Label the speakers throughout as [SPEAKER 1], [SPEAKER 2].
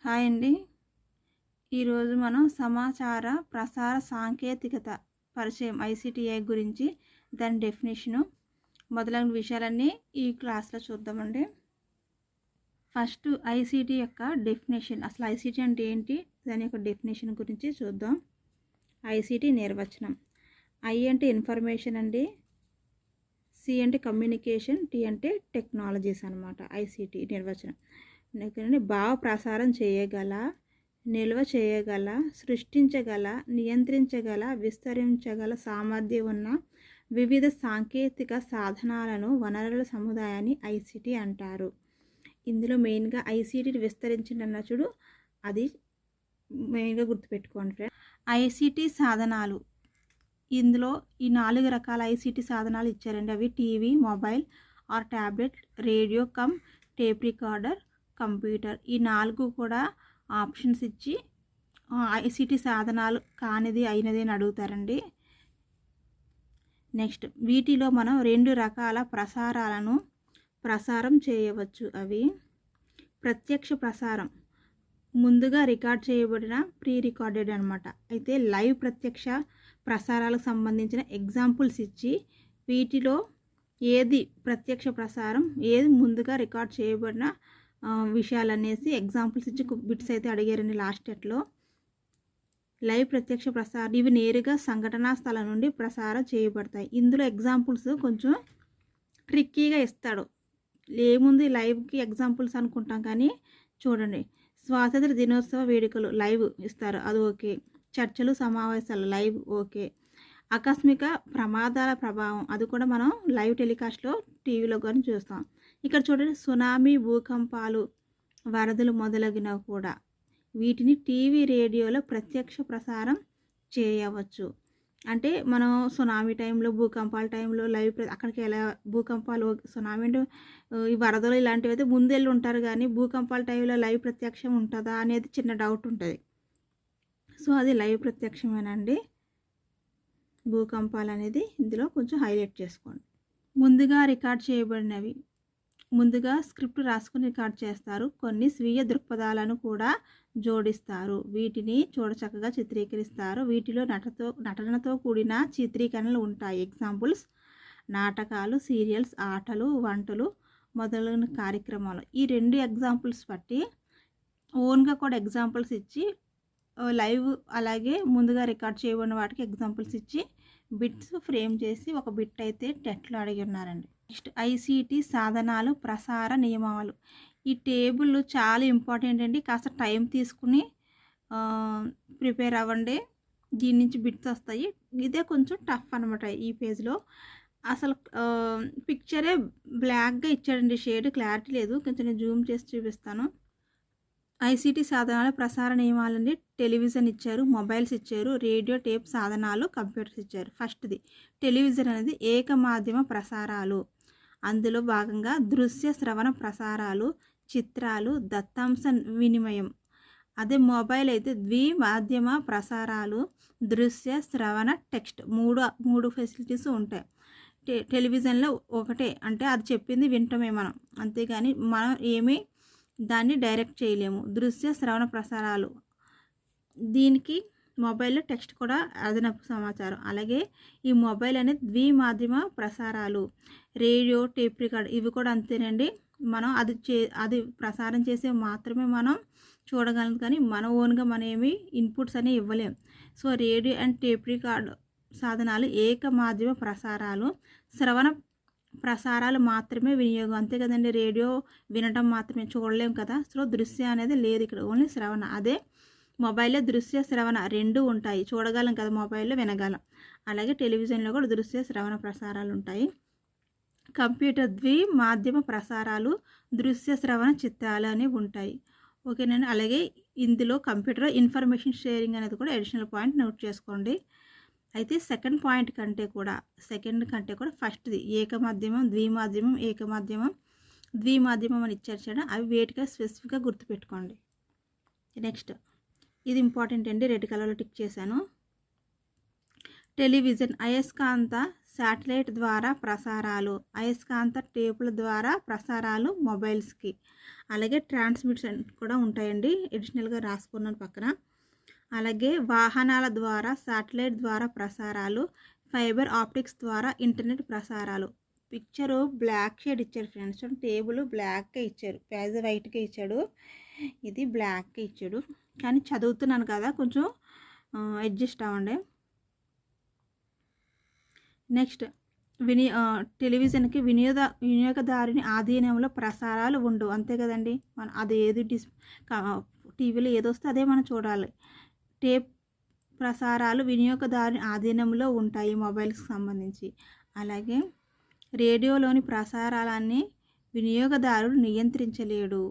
[SPEAKER 1] Hi అండి. ఈరోజు మనం సమాచార ప్రసార సాంకేతికత పరిచయం ఐసీటీఐ గురించి దాని డెఫినేషను మొదలైన విషయాలన్నీ ఈ క్లాస్లో చూద్దామండి. ఫస్ట్ ఐసీటీ యొక్క డెఫినేషన్, అసలు ఐసీటీ అంటే ఏంటి, దాని యొక్క డెఫినేషన్ గురించి చూద్దాం. ఐసీటీ నిర్వచనం: ఐ అంటే ఇన్ఫర్మేషన్ అండి, సి అంటే కమ్యూనికేషన్, టీ అంటే టెక్నాలజీస్ అనమాట. ఐసీటీ నిర్వచనం భావ ప్రసారం చేయగల, నిల్వ చేయగల, సృష్టించగల, నియంత్రించగల, విస్తరించగల సామర్థ్యం ఉన్న వివిధ సాంకేతిక సాధనాలను, వనరుల సముదాయాన్ని ఐసీటీ అంటారు. ఇందులో మెయిన్గా ఐసీటీని విస్తరించిన చూడు, అది మెయిన్గా గుర్తుపెట్టుకోండి ఫ్రెండ్స్. ఐసీటీ సాధనాలు, ఇందులో ఈ 4 రకాల ఐసీటీ సాధనాలు ఇచ్చారండి. అవి TV, mobile are tablet, radio come tape recorder, computer. ఈ 4 కూడా ఆప్షన్స్ ఇచ్చి ఐసీటీ సాధనాలు కానిది అయినది అని అడుగుతారండి. నెక్స్ట్, వీటిలో మనం 2 రకాల ప్రసారాలను ప్రసారం చేయవచ్చు. అవి ప్రత్యక్ష ప్రసారం, ముందుగా రికార్డ్ చేయబడిన ప్రీ రికార్డెడ్ అనమాట. అయితే లైవ్ ప్రత్యక్ష ప్రసారాలకు సంబంధించిన ఎగ్జాంపుల్స్ ఇచ్చి వీటిలో ఏది ప్రత్యక్ష ప్రసారం, ఏది ముందుగా రికార్డ్ చేయబడిన విషయాలనేసి ఎగ్జాంపుల్స్ ఇచ్చి బిట్స్ అయితే అడిగారండి లాస్ట్ ఎట్లో. లైవ్ ప్రత్యక్ష ప్రసారం ఇవి నేరుగా సంఘటనా స్థలం నుండి ప్రసారం చేయబడతాయి. ఇందులో ఎగ్జాంపుల్స్ కొంచెం ట్రిక్కీగా ఇస్తాడు. ఏముంది లైవ్కి ఎగ్జాంపుల్స్ అనుకుంటాం, కానీ చూడండి, స్వాతంత్ర దినోత్సవ వేడుకలు లైవ్ ఇస్తారు, అది ఓకే. చర్చలు, సమావేశాలు లైవ్ ఓకే. ఆకస్మిక ప్రమాదాల ప్రభావం, అది కూడా మనం లైవ్ టెలికాస్ట్లో టీవీలో కానీ చూస్తాం. ఇక్కడ చూడండి, సునామీ, భూకంపాలు, వరదలు మొదలగినవి కూడా వీటిని టీవీ, రేడియోలో ప్రత్యక్ష ప్రసారం చేయవచ్చు. అంటే మనం సునామీ టైంలో, భూకంపాల టైంలో లైవ్ అక్కడికి ఎలా, భూకంపాలు, సునామీ అంటే ఈ వరదలు ఇలాంటివి అయితే ముందెళ్ళి ఉంటారు, కానీ భూకంపాల టైంలో లైవ్ ప్రత్యక్షం ఉంటుందా అనేది చిన్న డౌట్ ఉంటుంది. సో అది లైవ్ ప్రత్యక్షమేనండి. భూకంపాలు అనేది ఇందులో కొంచెం హైలైట్ చేసుకోండి. ముందుగా రికార్డ్ చేయబడినవి, ముందుగా స్క్రిప్ట్ రాసుకుని రికార్డ్ చేస్తారు. కొన్ని స్వీయ దృక్పథాలను కూడా జోడిస్తారు. వీటిని చూడచక్కగా చిత్రీకరిస్తారు. వీటిలో నటనతో కూడిన చిత్రీకరణలు ఉంటాయి. ఎగ్జాంపుల్స్: నాటకాలు, సీరియల్స్, ఆటలు, వంటలు మొదలైన కార్యక్రమాలు. ఈ 2 ఎగ్జాంపుల్స్ బట్టి ఓన్గా కూడా ఎగ్జాంపుల్స్ ఇచ్చి లైవ్ అలాగే ముందుగా రికార్డ్ చేయబడిన వాటికి ఎగ్జాంపుల్స్ ఇచ్చి బిట్స్ ఫ్రేమ్ చేసి ఒక బిట్ అయితే టెట్లో అడిగి ఉన్నారండి. నెక్స్ట్, ఐసీటీ సాధనాలు, ప్రసార నియమాలు. ఈ టేబుల్ చాలా ఇంపార్టెంట్ అండి. కాస్త టైం తీసుకుని ప్రిపేర్ అవ్వండి. దీని నుంచి బిట్స్ వస్తాయి. ఇదే కొంచెం టఫ్ అనమాట. ఈ పేజ్లో అసలు పిక్చరే బ్లాక్గా ఇచ్చాడండి, షేడ్ క్లారిటీ లేదు. కొంచెం నేను జూమ్ చేసి చూపిస్తాను. ఐసీటీ సాధనాల ప్రసార నియమాలండి. టెలివిజన్ ఇచ్చారు, మొబైల్స్ ఇచ్చారు, రేడియో, టేప్ సాధనాలు, కంప్యూటర్స్ ఇచ్చారు. ఫస్ట్ది టెలివిజన్ అనేది ఏకమాధ్యమ ప్రసారాలు. అందులో భాగంగా దృశ్య శ్రవణ ప్రసారాలు, చిత్రాలు, దత్తాంశ వినిమయం. అదే మొబైల్ అయితే ద్విమాధ్యమ ప్రసారాలు, దృశ్య శ్రవణ టెక్స్ట్, మూడు ఫెసిలిటీస్ ఉంటాయి. టెలివిజన్లో ఒకటే, అంటే అది చెప్పింది వింటమే మనం, అంతేగాని మనం ఏమీ దాన్ని డైరెక్ట్ చేయలేము. దృశ్య శ్రవణ ప్రసారాలు, దీనికి మొబైల్లో టెక్స్ట్ కూడా అదనపు సమాచారం. అలాగే ఈ మొబైల్ అనేది ద్విమాధ్యమ ప్రసారాలు. రేడియో, టేప్ రికార్డ్ ఇవి కూడా అంతేనండి. మనం అది ప్రసారం చేసే మాత్రమే మనం చూడగలం, కానీ మన ఓన్గా మనం ఏమి ఇన్పుట్స్ అనేవి ఇవ్వలేం. So radio and tape record సాధనాలు ఏకమాధ్యమ ప్రసారాలు, శ్రవణ ప్రసారాలు మాత్రమే వినియోగం, అంతే కదండి. రేడియో వినటం మాత్రమే, చూడలేం కదా. సో దృశ్య అనేది లేదు ఇక్కడ, ఓన్లీ శ్రవణ. అదే మొబైల్లో దృశ్య శ్రవణ 2 ఉంటాయి, చూడగలం కదా, మొబైల్లో వినగలం. అలాగే టెలివిజన్లో కూడా దృశ్య శ్రవణ ప్రసారాలు ఉంటాయి. కంప్యూటర్ ద్విమాధ్యమ ప్రసారాలు, దృశ్య శ్రవణ చిత్రాలు అనేవి ఉంటాయి. ఓకేనండి. అలాగే ఇందులో కంప్యూటర్ ఇన్ఫర్మేషన్ షేరింగ్ అనేది కూడా అడిషనల్ పాయింట్ నోట్ చేసుకోండి. అయితే సెకండ్ కంటే కూడా ఫస్ట్ది ఏకమాధ్యమం, ద్విమాధ్యమం, ఏకమాధ్యమం, ద్విమాధ్యమం అని ఇచ్చారు. అవి వేటిగా స్పెసిఫిక్గా గుర్తుపెట్టుకోండి. నెక్స్ట్, ఇది ఇంపార్టెంట్ అండి, రెడ్ కలర్లో టిక్ చేశాను. టెలివిజన్ అయస్కాంత శాటిలైట్ ద్వారా ప్రసారాలు, అయస్కాంత టేపుల ద్వారా ప్రసారాలు మొబైల్స్కి. అలాగే ట్రాన్స్మిషన్ కూడా ఉంటాయండి, అడిషనల్గా రాసుకున్నాను పక్కన. అలాగే వాహనాల ద్వారా శాటిలైట్ ద్వారా ప్రసారాలు, ఫైబర్ ఆప్టిక్స్ ద్వారా ఇంటర్నెట్ ప్రసారాలు. పిక్చరు బ్లాక్ షేడ్ ఇచ్చారు ఫ్రెండ్స్, టేబుల్ బ్లాక్గా ఇచ్చారు, పేజ్ వైట్గా ఇచ్చాడు, ఇది బ్లాక్గా ఇచ్చాడు. కానీ చదువుతున్నాను కదా, కొంచెం అడ్జస్ట్ అవ్వండి. నెక్స్ట్ టెలివిజన్కి వినియోగదారుని ఆధీనంలో ప్రసారాలు ఉండవు, అంతే కదండి. మనం అది ఏది టీవీలో ఏదొస్తే అదే మనం చూడాలి. టేప్ ప్రసారాలు వినియోగదారుని ఆధీనంలో ఉంటాయి మొబైల్స్కి సంబంధించి. అలాగే రేడియోలోని ప్రసారాలన్నీ వినియోగదారుడు నియంత్రించలేడు.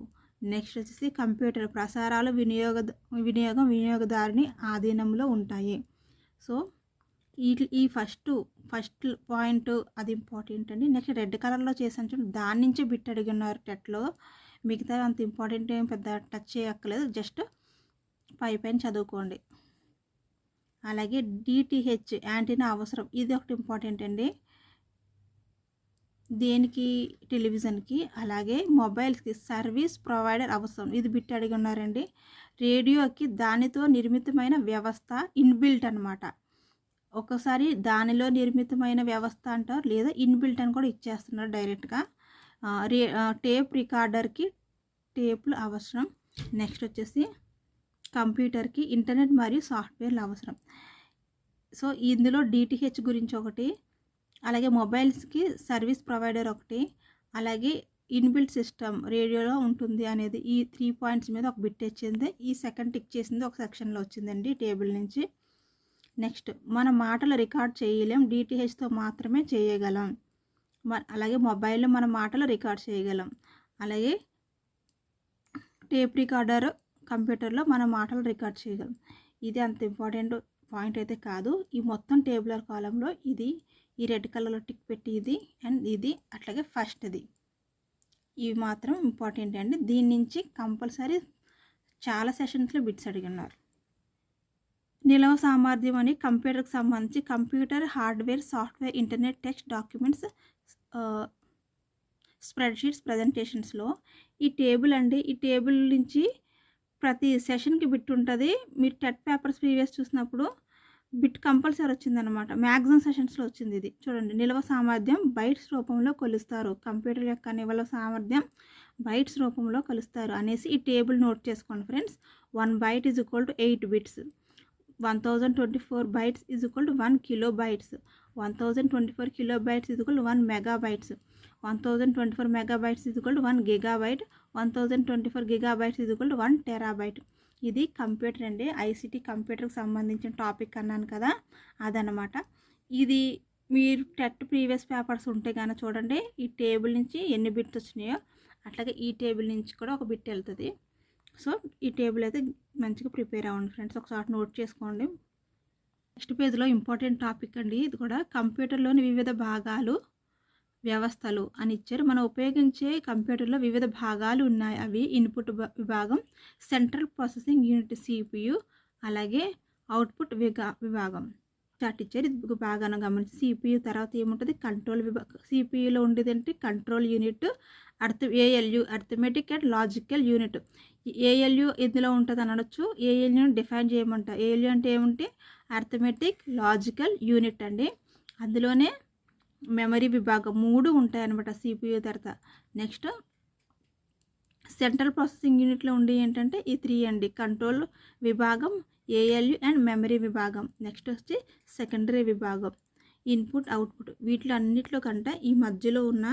[SPEAKER 1] నెక్స్ట్ వచ్చేసి కంప్యూటర్ ప్రసారాలు వినియోగదారుని ఆధీనంలో ఉంటాయి. సో ఈ ఫస్ట్ పాయింట్ అది ఇంపార్టెంట్ అండి. నెక్స్ట్ రెడ్ కలర్లో చేసాను చూడండి, దాని నుంచి బిట్ అడిగి ఉన్నారు టెట్లో. మిగతా అంత ఇంపార్టెంట్ ఏం పెద్ద టచ్ చేయక్కర్లేదు, జస్ట్ పైన చదువుకోండి. అలాగే డిటిహెచ్ యాంటీనా అవసరం, ఇది ఒకటి ఇంపార్టెంట్ అండి. దేనికి? టెలివిజన్కి. అలాగే మొబైల్స్కి సర్వీస్ ప్రొవైడర్ అవసరం, ఇది బిట్ అడిగి ఉన్నారండి. రేడియోకి దానితో నిర్మితమైన వ్యవస్థ ఇన్బిల్ట్ అనమాట. ఒక్కోసారి దానిలో నిర్మితమైన వ్యవస్థ అంటారు, లేదా ఇన్బిల్ట్ అని కూడా ఇచ్చేస్తున్నారు డైరెక్ట్గా. టేప్ రికార్డర్కి టేపులు అవసరం. నెక్స్ట్ వచ్చేసి కంప్యూటర్కి ఇంటర్నెట్ మరియు సాఫ్ట్వేర్లు అవసరం. సో ఇందులో డిటిహెచ్ గురించి ఒకటి, అలాగే మొబైల్స్కి సర్వీస్ ప్రొవైడర్ ఒకటి, అలాగే ఇన్బిల్ట్ సిస్టమ్ రేడియోలో ఉంటుంది అనేది, ఈ 3 పాయింట్స్ మీద ఒక బిట్ వచ్చింది. ఈ సెకండ్ టిక్ చేసింది ఒక సెక్షన్లో వచ్చిందండి టేబుల్ నుంచి. నెక్స్ట్ మన మాటలు రికార్డ్ చేయలేం, డిటిహెచ్తో మాత్రమే చేయగలం. అలాగే మొబైల్లో మన మాటలు రికార్డ్ చేయగలం. అలాగే టేప్ రికార్డర్ కంప్యూటర్లో మన మాటలు రికార్డ్ చేయగలం. ఇది అంత ఇంపార్టెంట్ పాయింట్ అయితే కాదు. ఈ మొత్తం టేబులర్ కాలంలో ఇది ఈ రెడ్ కలర్లో టిక్ పెట్టి ఇది అండ్ ఇది, అట్లాగే ఫస్ట్ది, ఇవి మాత్రం ఇంపార్టెంట్ అండి. దీని నుంచి కంపల్సరీ చాలా సెషన్స్లో బిట్స్ అడిగి ఉన్నారు. నిల్వ సామర్థ్యం అని కంప్యూటర్కి సంబంధించి computer hardware, software, internet, text, documents, spreadsheets, ప్రజెంటేషన్స్లో ఈ టేబుల్ అండి. ఈ టేబుల్ నుంచి ప్రతి సెషన్కి బిట్ ఉంటుంది. మీరు టెట్ పేపర్స్ ప్రీవియస్ చూసినప్పుడు బిట్ కంపల్సరీ వచ్చిందనమాట. మ్యాక్సిమం సెషన్స్లో వచ్చింది ఇది. చూడండి, నిల్వ సామర్థ్యం బైట్స్ రూపంలో కొలుస్తారు, కంప్యూటర్ యొక్క నిల్వ సామర్థ్యం బైట్స్ రూపంలో కొలుస్తారు అనేసి ఈ టేబుల్ నోట్ చేసుకోండి friends. 1 byte is equal to 8 bits. 1024 bytes is equal to 1 kilobytes. 1024 kilobytes is equal to 1 megabytes. 1024 megabytes is equal to 1 gigabyte. 1024 gigabytes is equal to 1 terabyte. ఇది కంప్యూటర్ అండి, ఐసిటీ కంప్యూటర్కి సంబంధించిన topic అన్నాను కదా, అదనమాట. ఇది మీరు TET previous papers ఉంటే కానీ చూడండి, ఈ టేబుల్ నుంచి ఎన్ని బిట్స్ వచ్చినాయో అట్లాగే ఈ టేబుల్ నుంచి కూడా ఒక బిట్ వెళ్తుంది. సో ఈ టేబుల్ అయితే మంచిగా ప్రిపేర్ అవ్వండి ఫ్రెండ్స్, ఒకసారి నోట్ చేసుకోండి. నెక్స్ట్ పేజ్లో ఇంపార్టెంట్ టాపిక్ అండి, ఇది కూడా కంప్యూటర్లోని వివిధ భాగాలు, వ్యవస్థలు అని ఇచ్చారు. మనం ఉపయోగించే కంప్యూటర్లో వివిధ భాగాలు ఉన్నాయి. అవి ఇన్పుట్ విభాగం, సెంట్రల్ ప్రాసెసింగ్ యూనిట్ సిపియు, అలాగే అవుట్పుట్ విభాగం చార్ట్ ఇచ్చారు. ఇది బాగా గమనించి సిపియు తర్వాత ఏముంటుంది, కంట్రోల్ విభాగం. సిపియులో ఉండేది అంటే control unit, ALU arithmetic and logical unit. ALU ఇందులో ఉంటుంది అని అనొచ్చు. ఏఎల్యుని డిఫైన్ చేయమంటారు. ఏఎల్యు అంటే ఏమంటే అర్థమెటిక్ లాజికల్ యూనిట్ అండి. అందులోనే మెమరీ విభాగం 3 ఉంటాయి అన్నమాట సిపియు తర్వాత. నెక్స్ట్ సెంట్రల్ ప్రాసెసింగ్ యూనిట్లో ఉండి ఏంటంటే ఈ 3 అండి, కంట్రోల్ విభాగం, ఏఎల్యు అండ్ మెమరీ విభాగం. నెక్స్ట్ వచ్చి సెకండరీ విభాగం, ఇన్పుట్ అవుట్పుట్. వీటిలో అన్నిట్లో కంటే ఈ మధ్యలో ఉన్న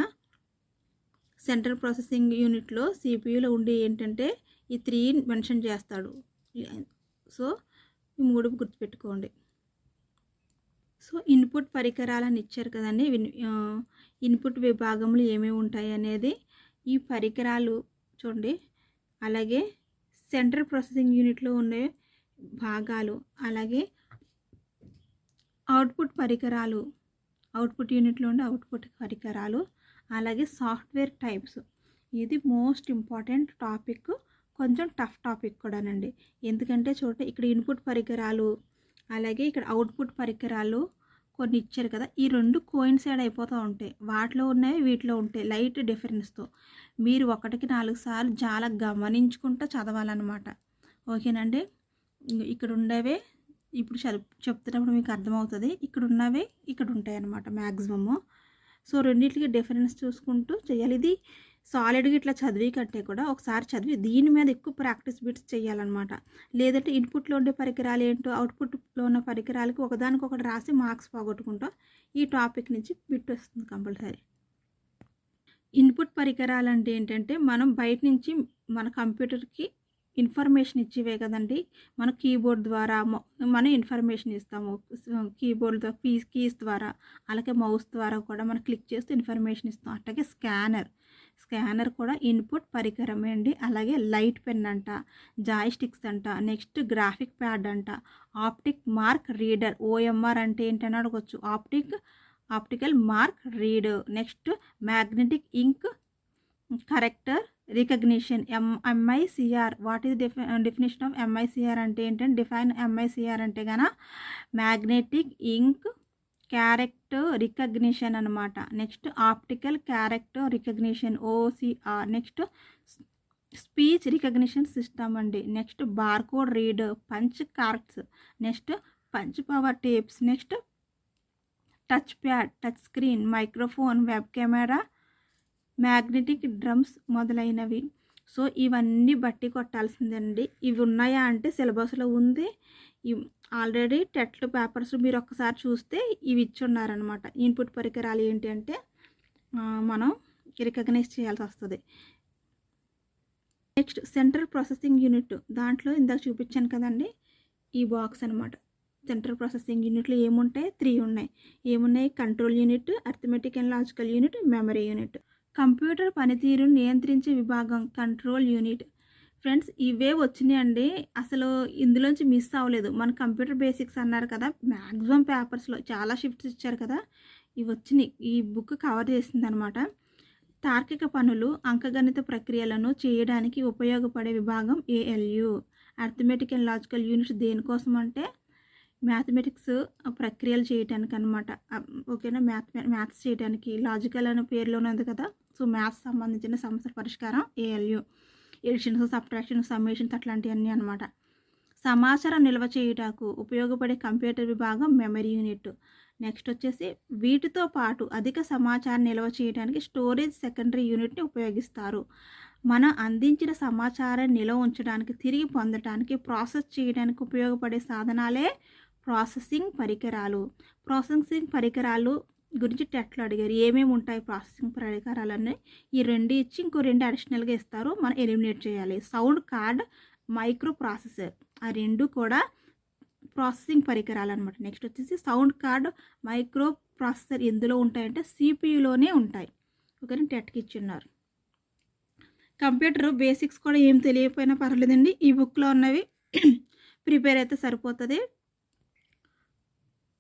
[SPEAKER 1] సెంట్రల్ ప్రాసెసింగ్ యూనిట్లో సిపియులో ఉండి ఏంటంటే ఈ 3 మెన్షన్ చేస్తాడు. సో ఈ 3 గుర్తుపెట్టుకోండి. సో ఇన్పుట్ పరికరాలను ఇచ్చారు కదండి, ఇన్పుట్ విభాగంలో ఏమేమి ఉంటాయి అనేది ఈ పరికరాలు చూడండి. అలాగే సెంట్రల్ ప్రాసెసింగ్ యూనిట్లో ఉండే భాగాలు, అలాగే అవుట్పుట్ పరికరాలు, అవుట్పుట్ యూనిట్లో ఉండే అవుట్పుట్ పరికరాలు, అలాగే సాఫ్ట్వేర్ టైప్స్. ఇది మోస్ట్ ఇంపార్టెంట్ టాపిక్, కొంచెం టఫ్ టాపిక్ కూడానండి. ఎందుకంటే చూడండి, ఇక్కడ ఇన్పుట్ పరికరాలు, అలాగే ఇక్కడ అవుట్పుట్ పరికరాలు, కొన్ని ఇచ్చారు కదా, ఈ 2 కోయిన్సైడ్ అయిపోతూ ఉంటాయి. వాటిలో ఉన్నవి వీటిలో ఉంటాయి లైట్ డిఫరెన్స్‌తో. మీరు 1కి 4 సార్లు చాలా గమనించుకుంటూ చదవాలన్నమాట. ఓకేనండి. ఇక్కడ ఉండేవే ఇప్పుడు చెప్తున్నప్పుడు మీకు అర్థమవుతుంది. ఇక్కడ ఉన్నవే ఇక్కడ ఉంటాయన్నమాట మ్యాక్సిమము. సో రెండిటికి డిఫరెన్స్ చూసుకుంటూ చేయాలి. ఇది సాలిడ్గా ఇట్లా చదివి కంటే కూడా ఒకసారి చదివి దీని మీద ఎక్కువ ప్రాక్టీస్ బిట్స్ చేయాలన్నమాట. లేదంటే ఇన్పుట్లో ఉండే పరికరాలు ఏంటో అవుట్పుట్లో ఉన్న పరికరాలకి ఒకదానికొకటి రాసి మార్క్స్ పోగొట్టుకుంటాం. ఈ టాపిక్ నుంచి బిట్ వస్తుంది కంపల్సరీ. ఇన్పుట్ పరికరాలు అంటే ఏంటంటే మనం బయట నుంచి మన కంప్యూటర్కి ఇన్ఫర్మేషన్ ఇచ్చేవే కదండి. మన కీబోర్డ్ ద్వారా మనం ఇన్ఫర్మేషన్ ఇస్తాము. కీబోర్డ్తో కీస్ ద్వారా, అలాగే మౌస్ ద్వారా కూడా మనం క్లిక్ చేస్తూ ఇన్ఫర్మేషన్ ఇస్తాం. అట్లాగే స్కానర్ కూడా ఇన్పుట్ పరికరమే అండి. అలాగే లైట్ పెన్ అంట, జాయ్స్టిక్స్ అంట, నెక్స్ట్ గ్రాఫిక్ ప్యాడ్ అంట, ఆప్టిక్ మార్క్ రీడర్. ఓఎంఆర్ అంటే ఏంటని అడగవచ్చు. Optical mark reader. Next magnetic ink character recognition. MICR. What is definition of MICR అంటే ఏంటంటే డిఫైన్ MICR అంటే కనుక మ్యాగ్నెటిక్ ఇంక్ క్యారెక్టర్ రికగ్నిషన్ అనమాట. Next optical character recognition OCR. Next speech recognition system అండి. Next barcode reader, punch cards, next punch power tapes, next touch pad, touch screen, microphone, web camera, magnetic drums మొదలైనవి. So ఇవన్నీ బట్టి కొట్టాల్సిందండి. ఇవి ఉన్నాయా అంటే సిలబస్లో ఉంది. ఆల్రెడీ టెట్ పేపర్స్ మీరు ఒక్కసారి చూస్తే ఇవి ఇచ్చి ఉన్నారనమాట. ఇన్పుట్ పరికరాలు ఏంటి అంటే మనం రికగ్నైజ్ చేయాల్సి వస్తుంది. Next central processing unit. దాంట్లో ఇందాక చూపించాను కదండి, ఈ బాక్స్ అనమాట. సెంట్రల్ ప్రాసెసింగ్ యూనిట్లో ఏముంటాయి? 3 ఉన్నాయి. ఏమున్నాయి? Control unit, arithmetic and logical unit, memory unit. Computer పనితీరును నియంత్రించే విభాగం కంట్రోల్ యూనిట్. ఫ్రెండ్స్ ఇవే వచ్చినాయండి, అసలు ఇందులోంచి మిస్ అవ్వలేదు. మన కంప్యూటర్ బేసిక్స్ అన్నారు కదా, మ్యాక్సిమం పేపర్స్లో చాలా షిఫ్ట్స్ ఇచ్చారు కదా, ఇవి వచ్చినాయి. ఈ బుక్ కవర్ చేసింది అనమాట. తార్కిక పనులు, అంకగణిత ప్రక్రియలను చేయడానికి ఉపయోగపడే విభాగం ALU. Arithmetic and logical units దేనికోసం అంటే మ్యాథమెటిక్స్ ప్రక్రియలు చేయడానికి అనమాట. ఓకేనా, మ్యాథ్స్ చేయడానికి. లాజికల్ అనే పేరులోనే ఉంది కదా, సో మ్యాథ్స్ సంబంధించిన సమస్యల పరిష్కారం ALU. ఎడిషన్స్, సబ్ట్రాక్షన్స్, సమ్మేషన్స్ అట్లాంటివన్నీ అనమాట. సమాచారం నిల్వ చేయుటకు ఉపయోగపడే కంప్యూటర్ విభాగం మెమరీ యూనిట్. నెక్స్ట్ వచ్చేసి వీటితో పాటు అధిక సమాచారం నిల్వ చేయడానికి స్టోరేజ్ సెకండరీ యూనిట్ని ఉపయోగిస్తారు. మనం అందించిన సమాచారాన్ని నిల్వ ఉంచడానికి, తిరిగి పొందడానికి, ప్రాసెస్ చేయడానికి ఉపయోగపడే సాధనాలే ప్రాసెసింగ్ పరికరాలు. ప్రాసెసింగ్ పరికరాలు గురించి టెట్లో అడిగారు, ఏమేమి ఉంటాయి ప్రాసెసింగ్ పరికరాలన్నీ. ఈ 2 ఇచ్చి ఇంకో 2 అడిషనల్గా ఇస్తారు, మనం ఎలిమినేట్ చేయాలి. సౌండ్ కార్డ్, మైక్రో ప్రాసెసర్, ఆ 2 కూడా ప్రాసెసింగ్ పరికరాలు అనమాట. నెక్స్ట్ వచ్చేసి సౌండ్ కార్డ్, మైక్రో ప్రాసెసర్ ఎందులో ఉంటాయంటే CPUలోనే ఉంటాయి. ఓకేనా, టెట్కి ఇచ్చిన్నారు. కంప్యూటర్ బేసిక్స్ కూడా ఏం తెలియకపోయినా పర్లేదండి, ఈ బుక్లో ఉన్నవి ప్రిపేర్ అయితే సరిపోతుంది.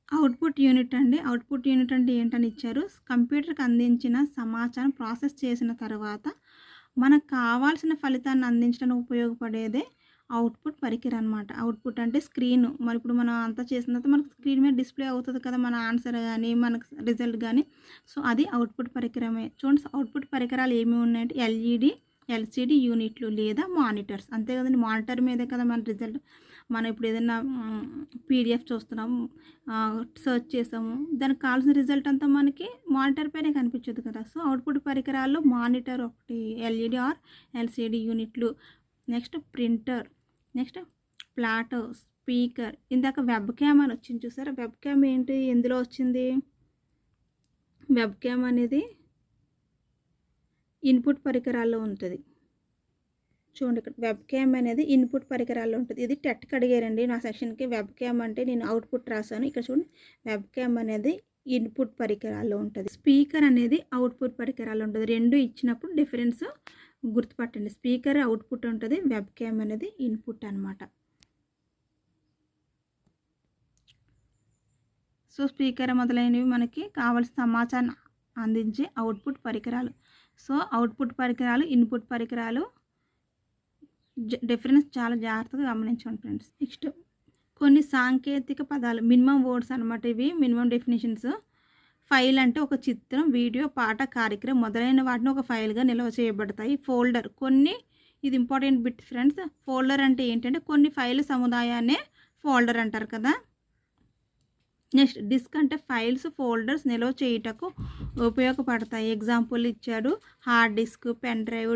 [SPEAKER 1] అవుట్పుట్ యూనిట్ అండి. అవుట్పుట్ యూనిట్ అంటే ఏంటని ఇచ్చారు, కంప్యూటర్కి అందించిన సమాచారం ప్రాసెస్ చేసిన తర్వాత మనకు కావాల్సిన ఫలితాన్ని అందించడానికి ఉపయోగపడేదే అవుట్పుట్ పరికరం అనమాట. అవుట్పుట్ అంటే స్క్రీన్. మరి ఇప్పుడు మనం అంతా చేసిన తర్వాత మనకు స్క్రీన్ మీద డిస్ప్లే అవుతుంది కదా, మన ఆన్సర్ కానీ మనకు రిజల్ట్ కానీ. సో అది అవుట్పుట్ పరికరమే. చూడండి, అవుట్పుట్ పరికరాలు ఏమేమి ఉన్నాయంటే LED, LCD యూనిట్లు లేదా మానిటర్స్. అంతే కదండి, మానిటర్ మీదే కదా మన రిజల్ట్. మనం ఇప్పుడు ఏదైనా PDF చూస్తున్నాము, సెర్చ్ చేసాము, దానికి కావాల్సిన రిజల్ట్ అంతా మనకి మానిటర్ పైనే కనిపించదు కదా. సో అవుట్పుట్ పరికరాల్లో మానిటర్ ఒకటి, LED ఆర్ LCD యూనిట్లు, next printer, next platter, speaker. ఇందాక వెబ్ క్యామ్ అని వచ్చింది చూసారా, వెబ్ క్యామ్ ఏంటి, ఎందులో వచ్చింది? వెబ్ క్యామ్ అనేది ఇన్పుట్ పరికరాల్లో ఉంటుంది. చూడండి, ఇక్కడ వెబ్ క్యామ్ అనేది ఇన్పుట్ పరికరాల్లో ఉంటుంది. ఇది టెట్కి అడిగారండి నా సెక్షన్కి. వెబ్ క్యామ్ అంటే నేను అవుట్పుట్ రాశాను. ఇక్కడ చూడండి, వెబ్ క్యామ్ అనేది ఇన్పుట్ పరికరాల్లో ఉంటుంది. స్పీకర్ అనేది అవుట్పుట్ పరికరాల్లో ఉంటుంది. 2 ఇచ్చినప్పుడు డిఫరెన్స్ గుర్తుపట్టండి. స్పీకర్ అవుట్పుట్ ఉంటుంది, వెబ్ క్యామ్ అనేది ఇన్పుట్ అనమాట. సో స్పీకర్ మొదలైనవి మనకి కావాల్సిన సమాచారం అందించే అవుట్పుట్ పరికరాలు. సో అవుట్పుట్ పరికరాలు, ఇన్పుట్ పరికరాలు డిఫరెన్స్ చాలా జాగ్రత్తగా గమనించండి ఫ్రెండ్స్. నెక్స్ట్ కొన్ని సాంకేతిక పదాలు మినిమం వర్డ్స్ అనమాట. ఇవి మినిమం డెఫినిషన్స్. ఫైల్ అంటే ఒక చిత్రం, వీడియో, పాట, కార్యక్రమం మొదలైన వాటిని ఒక ఫైల్గా నిల్వ చేయబడతాయి. ఫోల్డర్ కొన్ని, ఇది ఇంపార్టెంట్ బిట్ ఫ్రెండ్స్. ఫోల్డర్ అంటే ఏంటంటే కొన్ని ఫైల్ సముదాయాన్నే ఫోల్డర్ అంటారు కదా. నెక్స్ట్ డిస్క్ అంటే ఫైల్స్, ఫోల్డర్స్ నిల్వ చేయుటకు ఉపయోగపడతాయి. ఎగ్జాంపుల్ ఇచ్చాడు, హార్డ్ డిస్క్, పెన్ డ్రైవ్,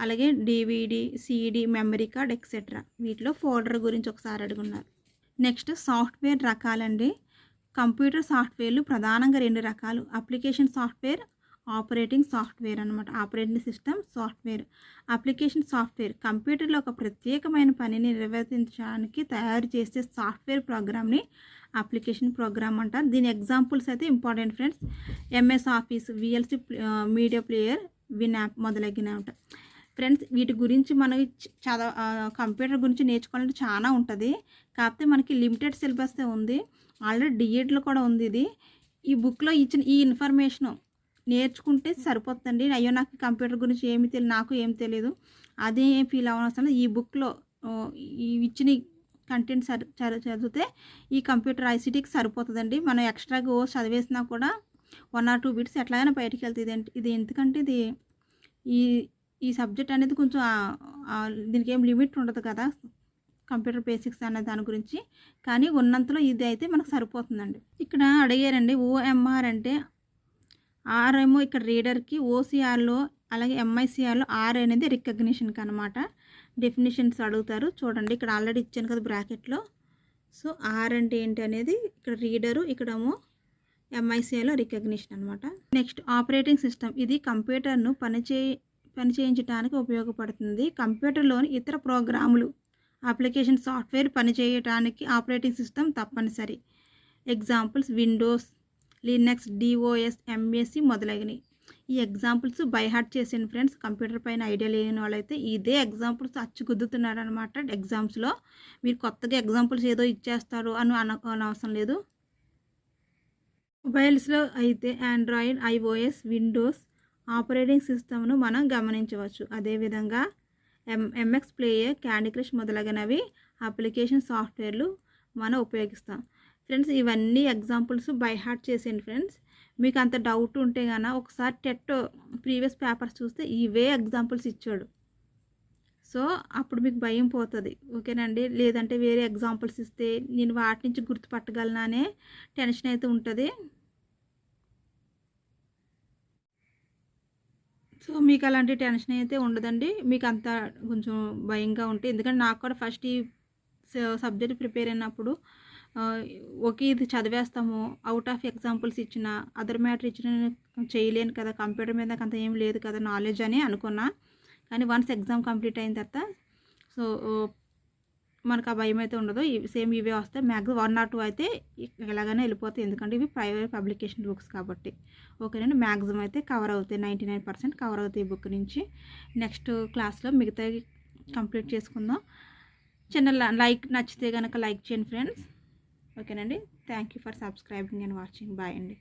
[SPEAKER 1] అలాగే DVD, CD, memory card etcetera. వీటిలో ఫోల్డర్ గురించి ఒకసారి అడుగున్నారు. నెక్స్ట్ సాఫ్ట్వేర్ రకాలండి. కంప్యూటర్ సాఫ్ట్వేర్లు ప్రధానంగా 2 రకాలు. అప్లికేషన్ సాఫ్ట్వేర్, ఆపరేటింగ్ సాఫ్ట్వేర్ అనమాట. Operating system software. Application software కంప్యూటర్లో ఒక ప్రత్యేకమైన పనిని నిర్వర్తించడానికి తయారు చేసే సాఫ్ట్వేర్ ప్రోగ్రామ్ని అప్లికేషన్ ప్రోగ్రామ్ అంటారు. దీని ఎగ్జాంపుల్స్ అయితే important friends. MS office, VLC media player, win app మొదలగినవి ఉంటాయి ఫ్రెండ్స్. వీటి గురించి మనం కంప్యూటర్ గురించి నేర్చుకోవాలంటే చాలా ఉంటుంది. కాకపోతే మనకి లిమిటెడ్ సిలబస్ ఉంది. ఆల్రెడీ డిఎడ్లో కూడా ఉంది ఇది. ఈ బుక్లో ఇచ్చిన ఈ ఇన్ఫర్మేషను నేర్చుకుంటే సరిపోతుందండి. అయ్యో నాకు కంప్యూటర్ గురించి ఏమీ తెలియదు, నాకు ఏం తెలియదు, అదే ఫీల్ అవ్వనవసరం. ఈ బుక్లో ఈ ఇచ్చిన కంటెంట్ చదివితే ఈ కంప్యూటర్ ఐసీటీకి సరిపోతుందండి. మనం ఎక్స్ట్రాగా చదివేసినా కూడా 1 or 2 బిట్స్ ఎట్లాగైనా బయటికి వెళ్తుంది. ఇది ఎందుకంటే ఇది ఈ సబ్జెక్ట్ అనేది కొంచెం దీనికి ఏం లిమిట్ ఉండదు కదా, కంప్యూటర్ బేసిక్స్ అనే దాని గురించి. కానీ ఉన్నంతలో ఇది అయితే మనకు సరిపోతుందండి. ఇక్కడ అడిగారండి ఓఎంఆర్ అంటే ఆర్ ఏమో ఇక్కడ రీడర్కి, ఓసీఆర్లో అలాగే ఎంఐసిఆర్లో ఆర్ అనేది రికగ్నిషన్కి అనమాట. డెఫినేషన్స్ అడుగుతారు చూడండి. ఇక్కడ ఆల్రెడీ ఇచ్చాను కదా బ్రాకెట్లో. సో ఆర్ అంటే ఏంటి అనేది ఇక్కడ రీడరు, ఇక్కడేమో ఎంఐసిఆర్లో రికగ్నిషన్ అనమాట. Next operating system. ఇది కంప్యూటర్ను పనిచేయించడానికి ఉపయోగపడుతుంది. కంప్యూటర్లోని ఇతర ప్రోగ్రాములు, అప్లికేషన్ సాఫ్ట్వేర్ పనిచేయడానికి ఆపరేటింగ్ సిస్టమ్ తప్పనిసరి. Examples Windows, Linux, DOS, MSc మొదలైనవి. ఈ ఎగ్జాంపుల్స్ బై హార్ట్ చేసిన ఫ్రెండ్స్. కంప్యూటర్ పైన ఐడియా లేని వాళ్ళైతే ఇదే ఎగ్జాంపుల్స్ అచ్చుగుద్దుతున్నారు అనమాట ఎగ్జామ్స్లో. మీరు కొత్తగా ఎగ్జాంపుల్స్ ఏదో ఇచ్చేస్తారు అని అనుకోనవసరం లేదు. మొబైల్స్లో అయితే ఆండ్రాయిడ్, ఐఓఎస్, విండోస్ ఆపరేటింగ్ సిస్టమ్ను మనం గమనించవచ్చు. అదేవిధంగా ఎంఎక్స్ ప్లేయర్, క్యాండీ క్రష్ మొదలగునవి అప్లికేషన్ సాఫ్ట్వేర్లు మనం ఉపయోగిస్తాం ఫ్రెండ్స్. ఇవన్నీ ఎగ్జాంపుల్స్ బై హార్ట్ చేసేయండి ఫ్రెండ్స్. మీకు అంత డౌట్ ఉంటే కనుక ఒకసారి టెట్ ప్రీవియస్ పేపర్స్ చూస్తే ఇవే ఎగ్జాంపుల్స్ ఇచ్చాడు. సో అప్పుడు మీకు భయం పోతుంది, ఓకేనండి. లేదంటే వేరే ఎగ్జాంపుల్స్ ఇస్తే నేను వాటి నుంచి గుర్తుపట్టగలనా అనే టెన్షన్ అయితే ఉంటుంది. సో మీకు అలాంటి టెన్షన్ అయితే ఉండదండి. మీకు అంతా కొంచెం భయంగా ఉంటే, ఎందుకంటే నాకు కూడా ఫస్ట్ ఈ సబ్జెక్ట్ ప్రిపేర్ అయినప్పుడు ఓకే ఇది చదివేస్తాము, అవుట్ ఆఫ్ ఎగ్జాంపుల్స్ ఇచ్చిన, అదర్ మ్యాటర్ ఇచ్చిన చేయలేను కదా, కంప్యూటర్ మీద అంత ఏం లేదు కదా నాలెడ్జ్ అని అనుకున్నా. కానీ వన్స్ ఎగ్జామ్ కంప్లీట్ అయిన తర్వాత సో మనకు ఆ భయం అయితే ఉండదు. సేమ్ ఇవే వస్తాయి. మ్యాక్సిమం 1 or 2 అయితే ఎలాగైనా వెళ్ళిపోతాయి, ఎందుకంటే ఇవి ప్రైవేట్ పబ్లికేషన్ బుక్స్ కాబట్టి. ఓకేనండి. మ్యాక్సిమం అయితే కవర్ అవుతాయి, 99% కవర్ అవుతాయి ఈ బుక్ నుంచి. నెక్స్ట్ క్లాస్లో మిగతా కంప్లీట్ చేసుకుందాం. చిన్న లైక్ నచ్చితే కనుక లైక్ చేయండి ఫ్రెండ్స్. ఓకేనండి. Thank you for subscribing and watching. Bye అండి.